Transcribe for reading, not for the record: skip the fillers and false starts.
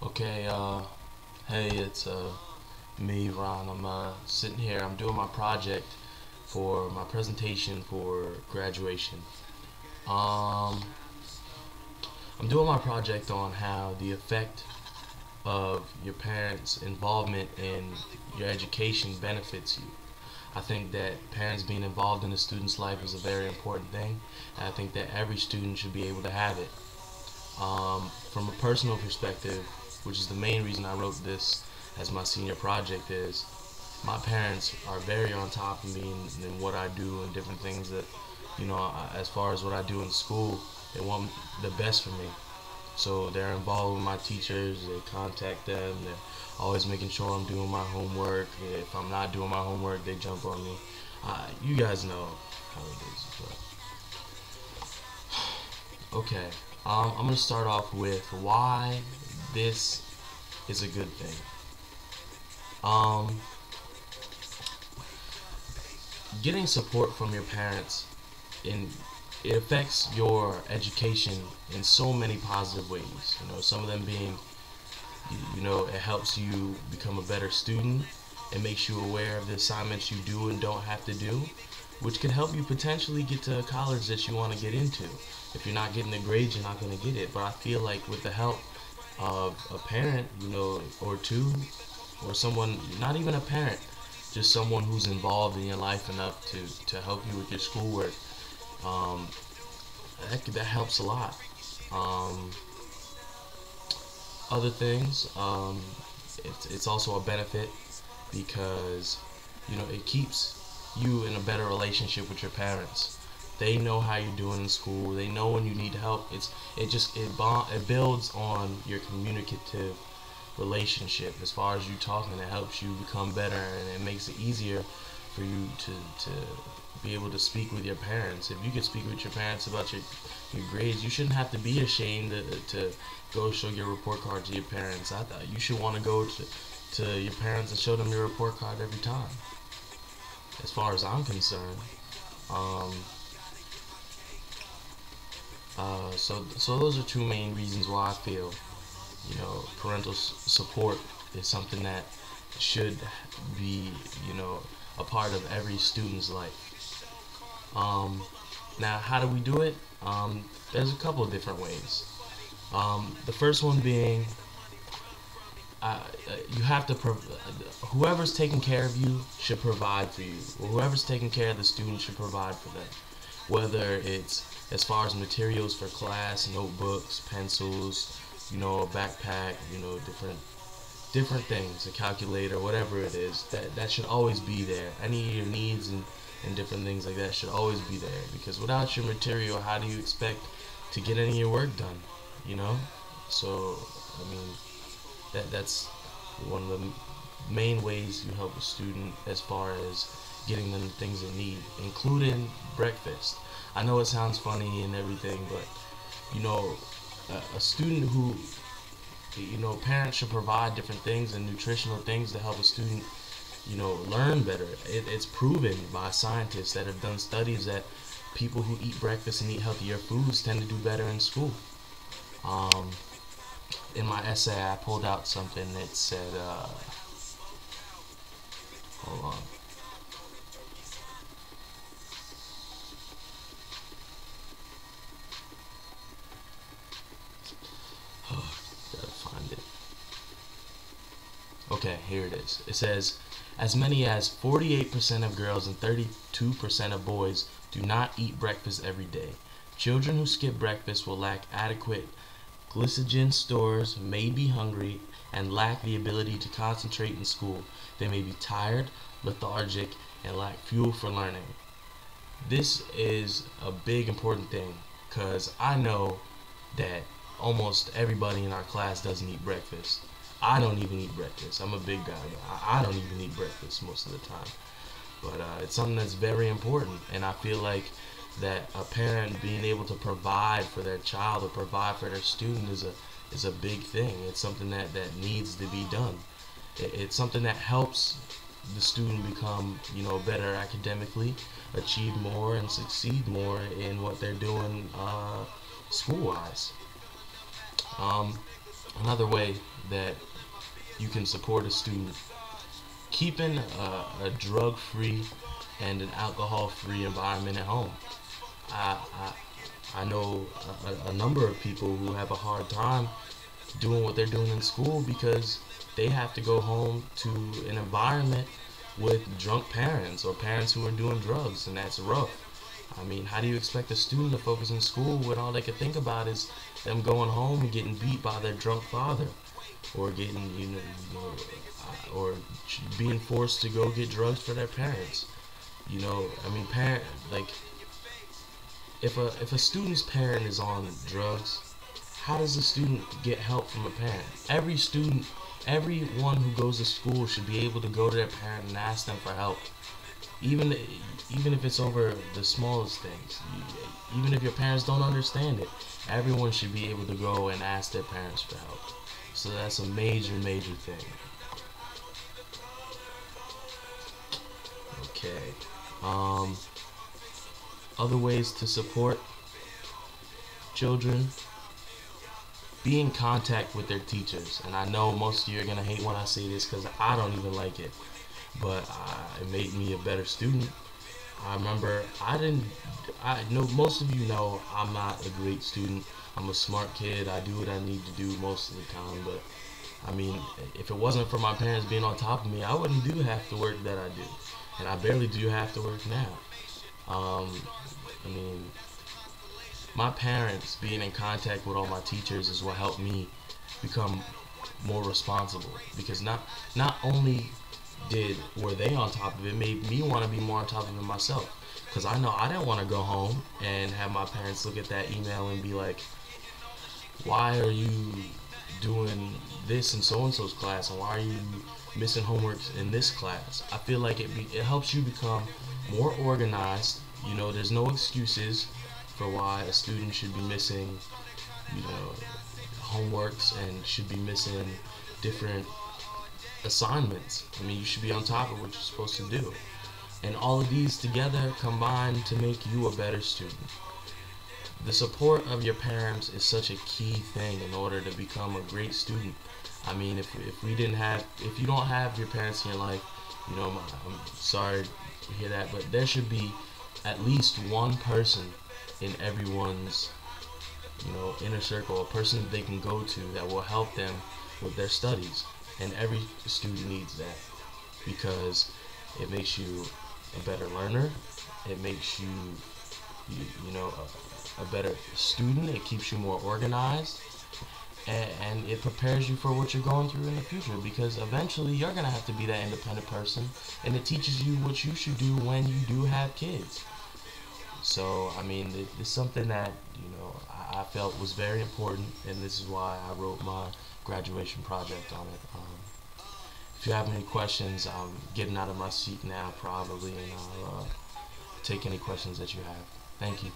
Okay, hey, it's me, Ron. I'm sitting here. I'm doing my project for my presentation for graduation. Um, I'm doing my project on how the effect of your parents' involvement in your education benefits you. I think that parents being involved in a student's life is a very important thing, and I think that every student should be able to have it. From a personal perspective, which is the main reason I wrote this as my senior project, is my parents are very on top of me in what I do and different things that, as far as what I do in school, they want the best for me. So they're involved with my teachers, they contact them, they're always making sure I'm doing my homework. If I'm not doing my homework, they jump on me. You guys know how it is. Okay, I'm gonna start off with why this is a good thing. Um, Getting support from your parents in it affects your education in so many positive ways. Some of them being, it helps you become a better student. It makes you aware of the assignments you do and don't have to do, which can help you potentially get to a college that you want to get into. If you're not getting the grades, you're not going to get it. But I feel like with the help of a parent, or two, or someone, not even a parent, just someone who's involved in your life enough to help you with your schoolwork, um, that helps a lot. Um, Other things, it's also a benefit because it keeps you in a better relationship with your parents. They know how you're doing in school. They know when you need help. It builds on your communicative relationship. As far as you talking, it helps you become better, and it makes it easier for you to be able to speak with your parents. If you can speak with your parents about your grades, you shouldn't have to be ashamed to go show your report card to your parents. I thought you should want to go to your parents and show them your report card every time. As far as I'm concerned, um, so those are two main reasons why I feel parental support is something that should be a part of every student's life. Now, how do we do it? There's a couple of different ways. The first one being, you have to whoever's taking care of you should provide for you, or whoever's taking care of the student should provide for them, whether it's as far as materials for class, notebooks, pencils, a backpack, different things, a calculator, whatever it is. That should always be there. Any of your needs and different things like that should always be there, because without your material, how do you expect to get any of your work done? So I mean, that's one of the main ways you help a student as far as getting them the things they need, including breakfast. I know it sounds funny and everything, but a student who, parents should provide different things and nutritional things to help a student, learn better. It's proven by scientists that have done studies that people who eat breakfast and eat healthier foods tend to do better in school. Um, in my essay, I pulled out something that said, hold on. Gotta find it. Okay, here it is. It says, as many as 48% of girls and 32% of boys do not eat breakfast every day. Children who skip breakfast will lack adequate glycogen stores, may be hungry, and lack the ability to concentrate in school. They may be tired, lethargic, and lack fuel for learning. This is a big important thing, because I know that almost everybody in our class doesn't eat breakfast. I don't even eat breakfast. I'm a big guy. I don't even eat breakfast most of the time. But it's something that's very important, and I feel like that a parent being able to provide for their child or provide for their student is a big thing. It's something that needs to be done. It's something that helps the student become better academically, achieve more, and succeed more in what they're doing school wise. Another way that you can support a student keeping a drug-free and an alcohol-free environment at home. I, I know a number of people who have a hard time doing what they're doing in school because they have to go home to an environment with drunk parents or parents who are doing drugs, and that's rough. I mean, how do you expect a student to focus in school when all they can think about is them going home and getting beat by their drunk father, or getting, or being forced to go get drugs for their parents? I mean, like, if a student's parent is on drugs, how does the student get help from a parent? Everyone who goes to school should be able to go to their parent and ask them for help, even if it's over the smallest things. Even if your parents don't understand it, everyone should be able to go and ask their parents for help. So that's a major thing. Okay. Other ways to support children: be in contact with their teachers. And I know most of you are gonna hate when I say this because I don't even like it, but it made me a better student. I remember I know most of you know I'm not a great student. I'm a smart kid. I do what I need to do most of the time, but I mean, if it wasn't for my parents being on top of me, I wouldn't do half the work that I do, and I barely do half the work now. I mean, my parents being in contact with all my teachers is what helped me become more responsible, because not only were they on top of it, made me want to be more on top of it myself, because I know I didn't want to go home and have my parents look at that email and be like, why are you doing this in so and so's class, and why are you missing homeworks in this class? I feel like it helps you become more organized. There's no excuses for why a student should be missing, homeworks, and should be missing different assignments. I mean, you should be on top of what you're supposed to do. And all of these together combine to make you a better student. The support of your parents is such a key thing in order to become a great student. I mean, if you don't have your parents in your life, I'm sorry to hear that, but there should be at least one person in everyone's inner circle, a person that they can go to that will help them with their studies. And every student needs that, because it makes you a better learner, it makes you a better student, it keeps you more organized, and it prepares you for what you're going through in the future, because eventually you're going to have to be that independent person, and it teaches you what you should do when you do have kids. So, I mean, it's something that, I felt was very important, and this is why I wrote my graduation project on it. If you have any questions, I'm getting out of my seat now probably, and I'll take any questions that you have. Thank you.